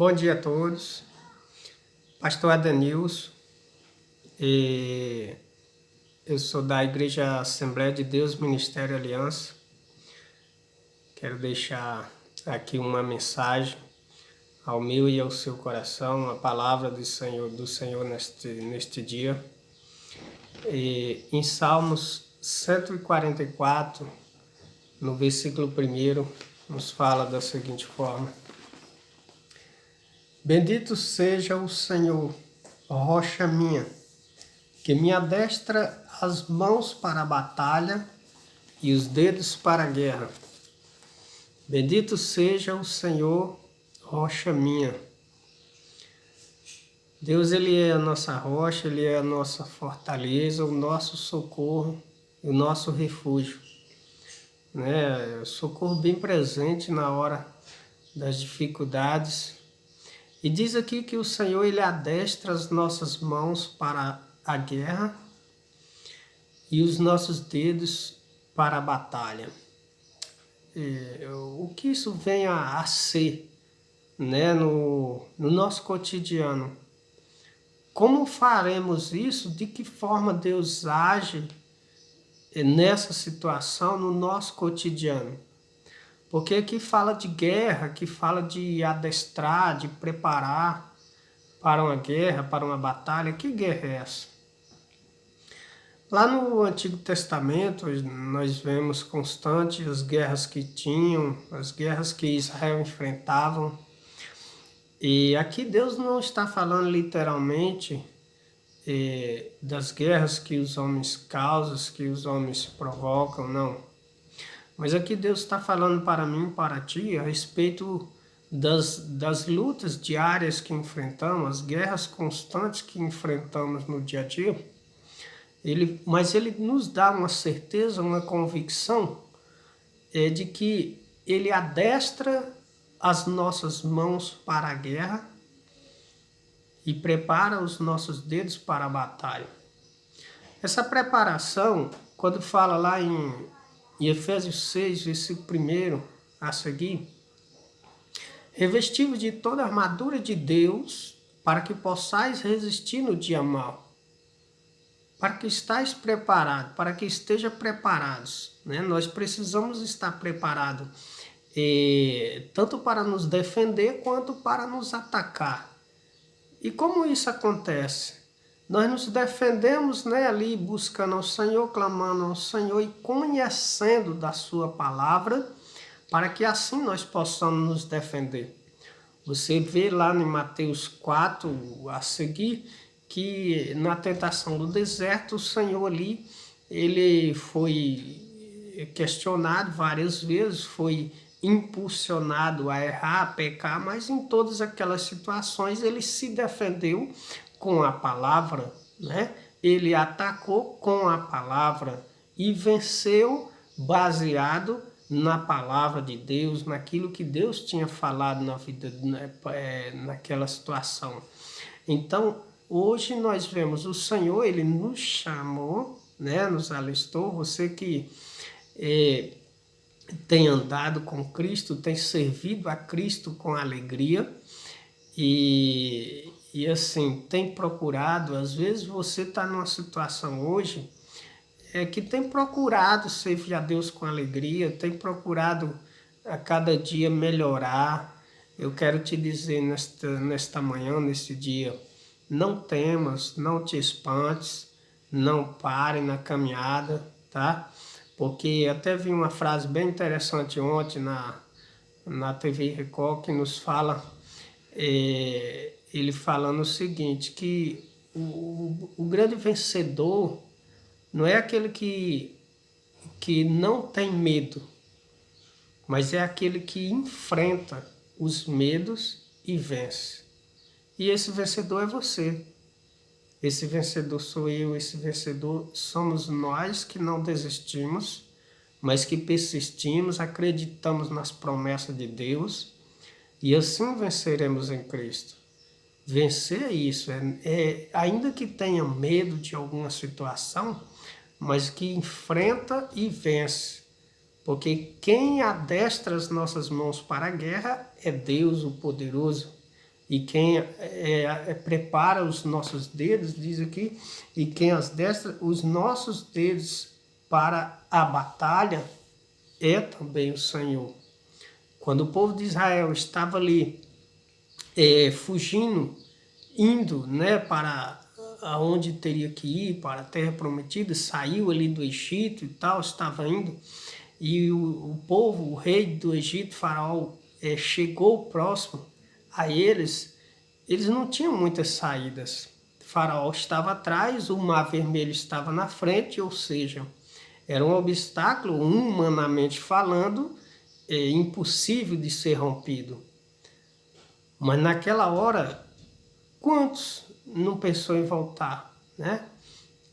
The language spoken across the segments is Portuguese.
Bom dia a todos, pastor Adenilson, e eu sou da Igreja Assembleia de Deus, Ministério Aliança. Quero deixar aqui uma mensagem ao meu e ao seu coração, a palavra do Senhor neste dia. E em Salmos 144, no versículo 1, nos fala da seguinte forma: Bendito seja o Senhor, rocha minha, que me adestra as mãos para a batalha e os dedos para a guerra. Bendito seja o Senhor, rocha minha. Deus, Ele é a nossa rocha, Ele é a nossa fortaleza, o nosso socorro, o nosso refúgio. Né? Socorro bem presente na hora das dificuldades. E diz aqui que o Senhor, Ele adestra as nossas mãos para a guerra e os nossos dedos para a batalha. O que isso vem a ser, né, no nosso cotidiano? Como faremos isso? De que forma Deus age nessa situação no nosso cotidiano? Porque aqui fala de guerra, aqui fala de adestrar, de preparar para uma guerra, para uma batalha. Que guerra é essa? Lá no Antigo Testamento, nós vemos constantes as guerras que tinham, as guerras que Israel enfrentavam. E aqui Deus não está falando literalmente das guerras que os homens causam, que os homens provocam, não. Mas aqui Deus está falando para mim e para ti a respeito das lutas diárias que enfrentamos, as guerras constantes que enfrentamos no dia a dia. Mas Ele nos dá uma certeza, uma convicção de que Ele adestra as nossas mãos para a guerra e prepara os nossos dedos para a batalha. Essa preparação, quando fala lá em Efésios 6, versículo 1 a seguir, revestivos de toda a armadura de Deus, para que possais resistir no dia mau. Para que estáis preparados, para que esteja preparados, né? Nós precisamos estar preparados, tanto para nos defender quanto para nos atacar. E como isso acontece? Nós nos defendemos, né, ali buscando ao Senhor, clamando ao Senhor e conhecendo da sua palavra, para que assim nós possamos nos defender. Você vê lá em Mateus 4 a seguir, que na tentação do deserto, o Senhor ali, ele foi questionado várias vezes, foi impulsionado a errar, a pecar, mas em todas aquelas situações ele se defendeu com a palavra, né? Ele atacou com a palavra e venceu baseado na palavra de Deus, naquilo que Deus tinha falado na vida, naquela situação. Então, hoje nós vemos o Senhor, Ele nos chamou, né, nos alistou. Você que tem andado com Cristo, tem servido a Cristo com alegria e assim, tem procurado. Às vezes você está numa situação hoje que tem procurado servir a Deus com alegria, tem procurado a cada dia melhorar. Eu quero te dizer nesta manhã, neste dia, não temas, não te espantes, não pare na caminhada, tá? Porque até vi uma frase bem interessante ontem na TV Record que nos fala, ele falando o seguinte, que o grande vencedor não é aquele que não tem medo, mas é aquele que enfrenta os medos e vence. E esse vencedor é você. Esse vencedor sou eu, esse vencedor somos nós que não desistimos, mas que persistimos, acreditamos nas promessas de Deus e assim venceremos em Cristo. Vencer é isso, ainda que tenha medo de alguma situação, mas que enfrenta e vence. Porque quem adestra as nossas mãos para a guerra é Deus, o poderoso. e quem prepara os nossos dedos, diz aqui, e quem destra os nossos dedos para a batalha é também o Senhor. Quando o povo de Israel estava ali fugindo, indo, né, para aonde teria que ir, para a terra prometida, saiu ali do Egito e tal, estava indo, e o povo, o rei do Egito, Faraó, chegou próximo a eles não tinham muitas saídas. O Faraó estava atrás, o Mar Vermelho estava na frente, ou seja, era um obstáculo, humanamente falando, impossível de ser rompido. Mas naquela hora, quantos não pensou em voltar, né?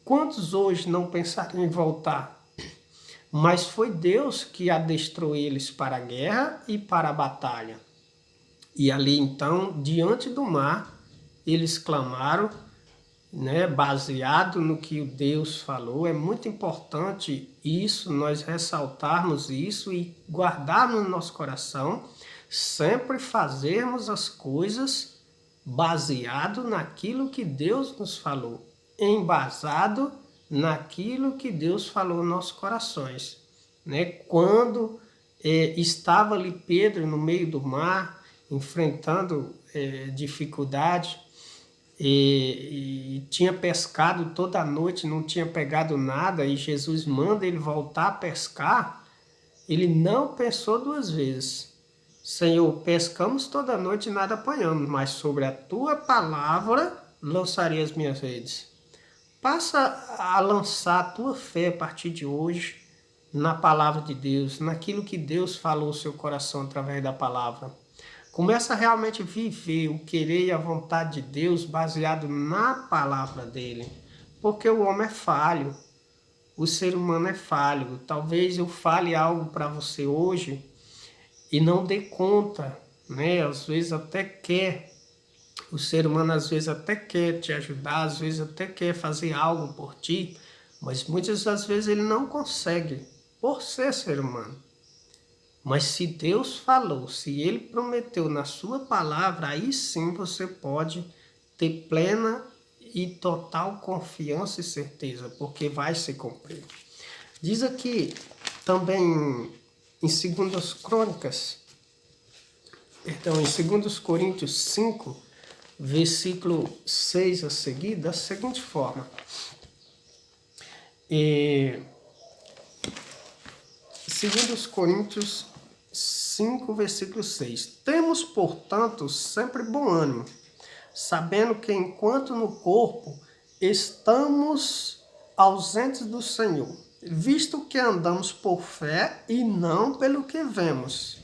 Quantos hoje não pensaram em voltar? Mas foi Deus que adestrou eles para a guerra e para a batalha. E ali então, diante do mar, eles clamaram, né, baseado no que o Deus falou. É muito importante isso, nós ressaltarmos isso e guardarmos no nosso coração, sempre fazermos as coisas baseado naquilo que Deus nos falou, embasado naquilo que Deus falou nos nossos corações, né? Quando estava ali Pedro no meio do mar, enfrentando dificuldade, e tinha pescado toda a noite, não tinha pegado nada, e Jesus manda ele voltar a pescar, ele não pensou duas vezes. Senhor, pescamos toda a noite e nada apanhamos, mas sobre a tua palavra lançarei as minhas redes. Passa a lançar a tua fé a partir de hoje na palavra de Deus, naquilo que Deus falou no seu coração através da palavra. Começa a realmente viver o querer e a vontade de Deus baseado na palavra dele. Porque o homem é falho, o ser humano é falho. Talvez eu fale algo para você hoje e não dê conta, né? Às vezes até quer, o ser humano às vezes até quer te ajudar, às vezes até quer fazer algo por ti, mas muitas das vezes ele não consegue, por ser ser humano. Mas se Deus falou, se Ele prometeu na sua palavra, aí sim você pode ter plena e total confiança e certeza, porque vai se cumprir. Diz aqui também em 2 Crônicas, perdão, em 2 Coríntios 5, versículo 6 a seguir, da seguinte forma. 2 Coríntios 5, versículo 6. Temos, portanto, sempre bom ânimo, sabendo que enquanto no corpo estamos ausentes do Senhor, visto que andamos por fé e não pelo que vemos.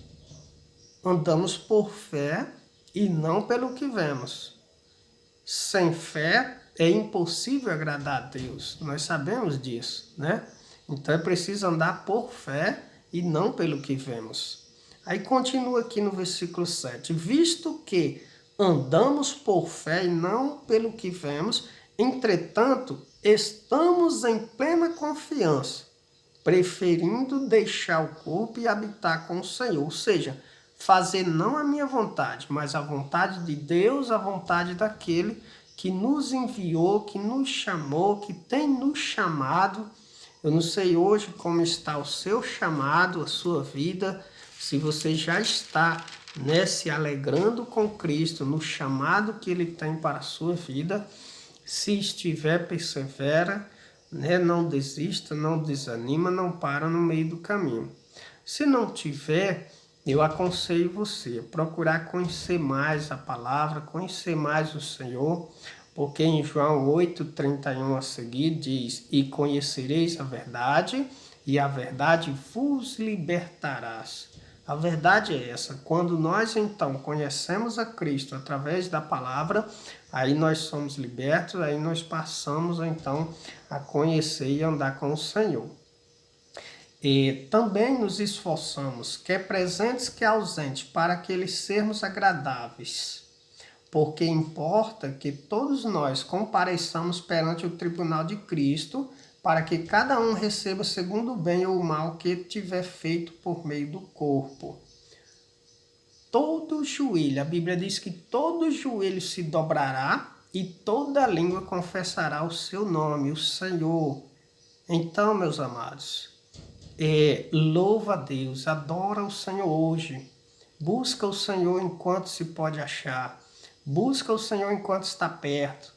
Andamos por fé e não pelo que vemos. Sem fé é impossível agradar a Deus. Nós sabemos disso, né? Então é preciso andar por fé e não pelo que vemos. Aí continua aqui no versículo 7. Visto que andamos por fé e não pelo que vemos, entretanto, estamos em plena confiança, preferindo deixar o corpo e habitar com o Senhor. Ou seja, fazer não a minha vontade, mas a vontade de Deus, a vontade daquele que nos enviou, que nos chamou, que tem nos chamado. Eu não sei hoje como está o seu chamado, a sua vida, se você já está, né, se alegrando com Cristo no chamado que Ele tem para a sua vida. Se estiver, persevera, né, não desista, não desanima, não para no meio do caminho. Se não tiver, eu aconselho você a procurar conhecer mais a palavra, conhecer mais o Senhor, porque em João 8:31 a seguir diz: e conhecereis a verdade, e a verdade vos libertarás. A verdade é essa, quando nós então conhecemos a Cristo através da palavra, aí nós somos libertos, aí nós passamos então a conhecer e andar com o Senhor. E também nos esforçamos, quer presentes, quer ausentes, para que lhes sermos agradáveis. Porque importa que todos nós compareçamos perante o tribunal de Cristo, para que cada um receba segundo o bem ou o mal que tiver feito por meio do corpo. todo joelho, a Bíblia diz que todo joelho se dobrará e toda língua confessará o seu nome, o Senhor. Então, meus amados, louva a Deus, adora o Senhor hoje. Busca o Senhor enquanto se pode achar. Busca o Senhor enquanto está perto.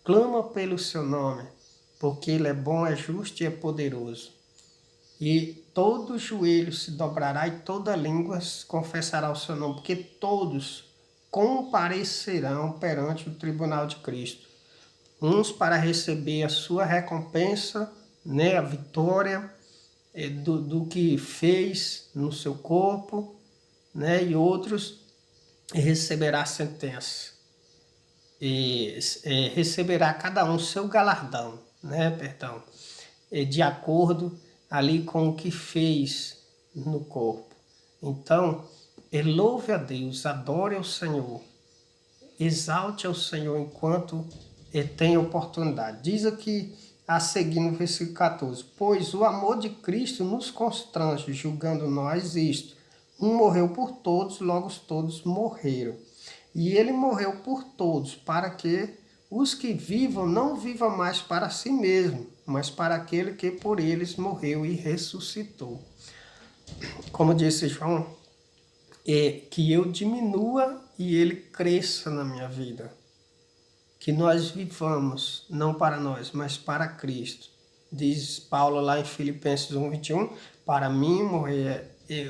Clama pelo seu nome, porque Ele é bom, é justo e é poderoso. E todo joelho se dobrará e toda língua confessará o seu nome, porque todos comparecerão perante o tribunal de Cristo. Uns para receber a sua recompensa, né, a vitória do que fez no seu corpo, né, e outros receberá a sentença. E receberá cada um seu galardão, né, de acordo ali com o que fez no corpo. Então, louve a Deus, adore ao Senhor, exalte ao Senhor enquanto tem oportunidade. Diz aqui a seguir no versículo 14: pois o amor de Cristo nos constrange, julgando nós isto: um morreu por todos, logo todos morreram. E ele morreu por todos, para que os que vivam não vivam mais para si mesmo, mas para aquele que por eles morreu e ressuscitou. Como disse João, que eu diminua e ele cresça na minha vida. Que nós vivamos, não para nós, mas para Cristo. Diz Paulo lá em Filipenses 1:21, para mim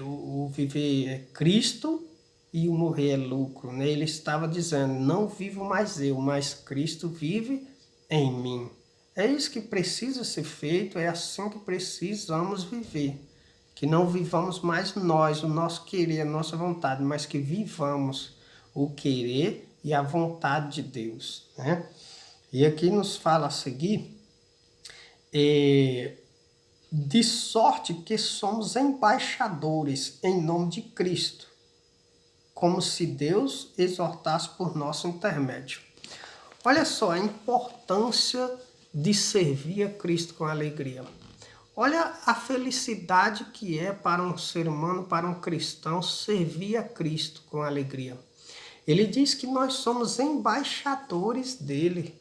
o viver é Cristo e o morrer é lucro. Né? Ele estava dizendo, não vivo mais eu, mas Cristo vive em mim. É isso que precisa ser feito, é assim que precisamos viver. Que não vivamos mais nós, o nosso querer, a nossa vontade, mas que vivamos o querer e a vontade de Deus. Né? E aqui nos fala a seguir, de sorte que somos embaixadores em nome de Cristo, como se Deus exortasse por nosso intermédio. Olha só a importância de servir a Cristo com alegria. Olha a felicidade que é para um ser humano, para um cristão, servir a Cristo com alegria. Ele diz que nós somos embaixadores dele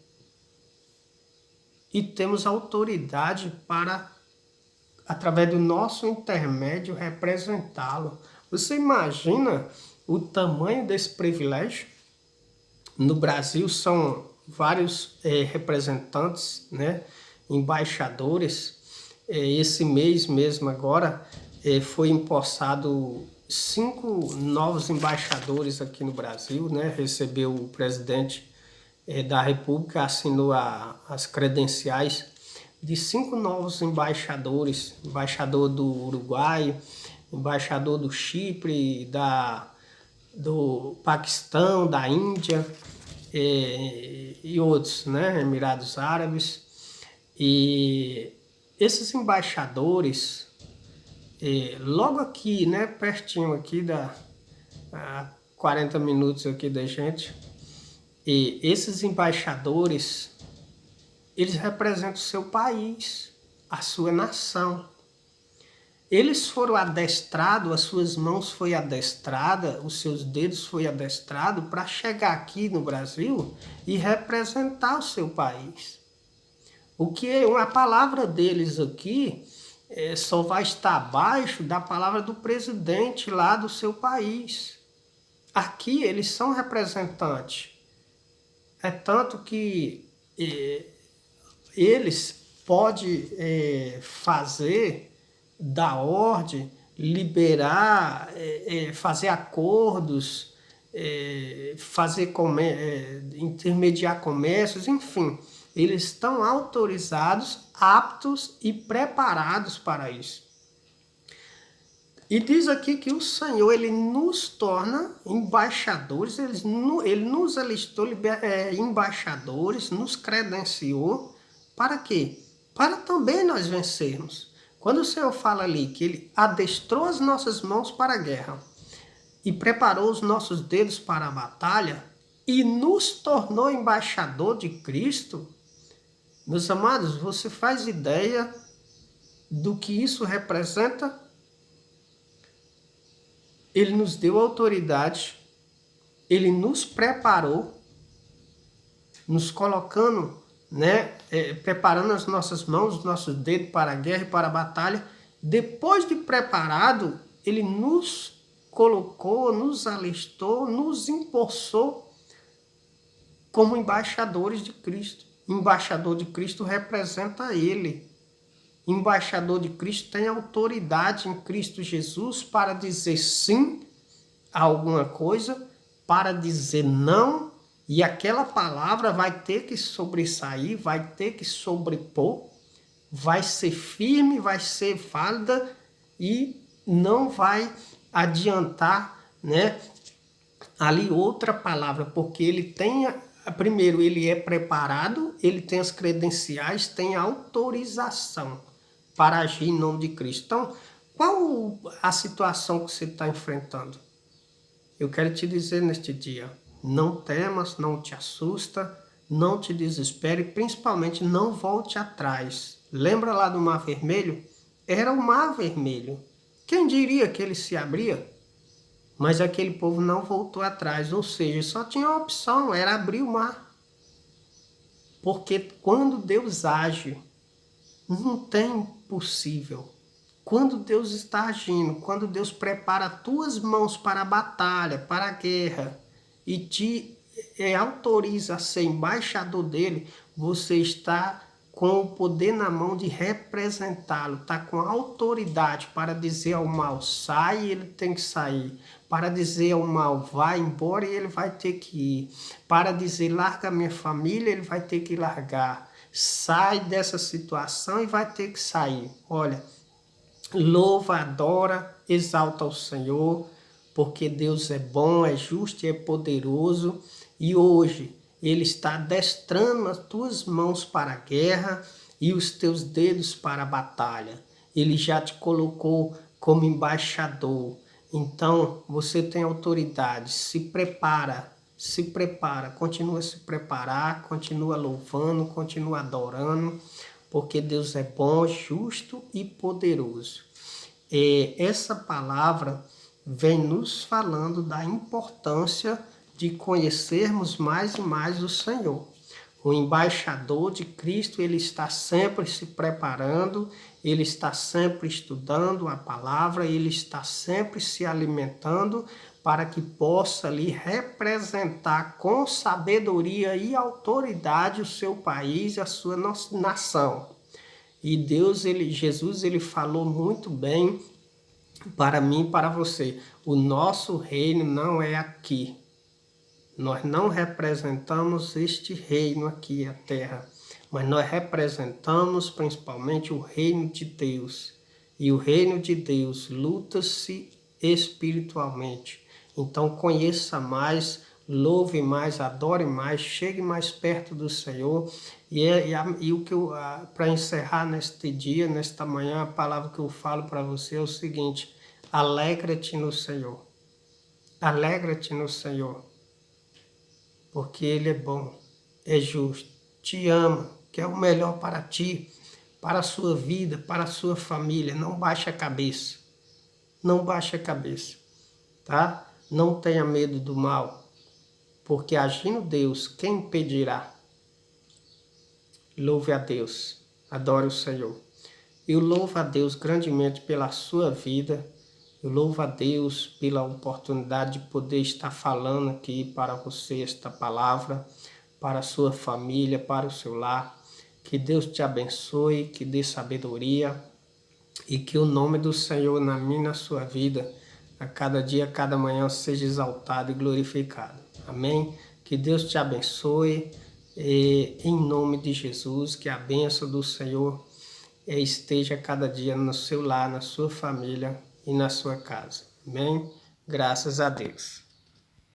e temos autoridade para, através do nosso intermédio, representá-lo. Você imagina o tamanho desse privilégio? No Brasil são vários representantes, né, embaixadores. Esse mês mesmo agora foi empossado 5 novos embaixadores aqui no Brasil, né? Recebeu o presidente da República, assinou as credenciais de 5 novos embaixadores, embaixador do Uruguai, embaixador do Chipre, do Paquistão, da Índia e outros, né? Emirados Árabes. E esses embaixadores, logo aqui, né, pertinho aqui, a 40 minutos aqui da gente, e esses embaixadores, eles representam o seu país, a sua nação. Eles foram adestrados, as suas mãos foram adestradas, os seus dedos foram adestrados para chegar aqui no Brasil e representar o seu país. O que a palavra deles aqui só vai estar abaixo da palavra do presidente lá do seu país. Aqui eles são representantes. É tanto que eles podem fazer, dar ordem, liberar, fazer acordos, intermediar comércios, enfim. Eles estão autorizados, aptos e preparados para isso. E diz aqui que o Senhor, ele nos torna embaixadores, ele nos alistou embaixadores, nos credenciou, para quê? Para também nós vencermos. Quando o Senhor fala ali que ele adestrou as nossas mãos para a guerra e preparou os nossos dedos para a batalha e nos tornou embaixador de Cristo, meus amados, você faz ideia do que isso representa? Ele nos deu autoridade, ele nos preparou, nos colocando, né, preparando as nossas mãos, os nossos dedos para a guerra e para a batalha. Depois de preparado, ele nos colocou, nos alistou, nos impulsou como embaixadores de Cristo. Embaixador de Cristo representa ele. Embaixador de Cristo tem autoridade em Cristo Jesus para dizer sim a alguma coisa, para dizer não, e aquela palavra vai ter que sobressair, vai ter que sobrepor, vai ser firme, vai ser válida e não vai adiantar, né, ali outra palavra, porque ele tem, primeiro, ele é preparado, ele tem as credenciais, tem a autorização para agir em nome de Cristo. Então, qual a situação que você está enfrentando? Eu quero te dizer neste dia, não temas, não te assusta, não te desespere, principalmente não volte atrás. Lembra lá do Mar Vermelho? Era o Mar Vermelho. Quem diria que ele se abria? Mas aquele povo não voltou atrás, ou seja, só tinha uma opção, era abrir o mar. Porque quando Deus age, não tem impossível. Quando Deus está agindo, quando Deus prepara as tuas mãos para a batalha, para a guerra, e te autoriza a ser embaixador dele, você está com o poder na mão de representá-lo, está com a autoridade para dizer ao mal, sai, ele tem que sair. Para dizer ao mal, vai embora, e ele vai ter que ir. Para dizer, larga minha família, ele vai ter que largar. Sai dessa situação e vai ter que sair. Olha, louva, adora, exalta o Senhor, porque Deus é bom, é justo e é poderoso. E hoje Ele está adestrando as tuas mãos para a guerra e os teus dedos para a batalha. Ele já te colocou como embaixador. Então você tem autoridade, se prepara, continua a se preparar, continua louvando, continua adorando, porque Deus é bom, justo e poderoso. Essa palavra vem nos falando da importância de conhecermos mais e mais o Senhor. O embaixador de Cristo, ele está sempre se preparando, ele está sempre estudando a palavra, ele está sempre se alimentando para que possa ali representar com sabedoria e autoridade o seu país e a sua nação. E Jesus, ele falou muito bem para mim e para você. O nosso reino não é aqui. Nós não representamos este reino aqui, a terra, mas nós representamos principalmente o reino de Deus. E o reino de Deus luta-se espiritualmente. Então conheça mais, louve mais, adore mais, chegue mais perto do Senhor. E o que para encerrar neste dia, nesta manhã, a palavra que eu falo para você é o seguinte: alegra-te no Senhor. Alegra-te no Senhor. Porque Ele é bom, é justo, te ama, quer o melhor para ti, para a sua vida, para a sua família. Não baixe a cabeça, não baixe a cabeça, tá? Não tenha medo do mal, porque agindo Deus, quem impedirá? Louve a Deus, adore o Senhor. Eu louvo a Deus grandemente pela sua vida. Eu louvo a Deus pela oportunidade de poder estar falando aqui para você esta palavra, para a sua família, para o seu lar. Que Deus te abençoe, que dê sabedoria e que o nome do Senhor na minha e na sua vida, a cada dia, a cada manhã, seja exaltado e glorificado. Amém? Que Deus te abençoe em nome de Jesus, que a bênção do Senhor esteja cada dia no seu lar, na sua família e na sua casa. Amém? Graças a Deus.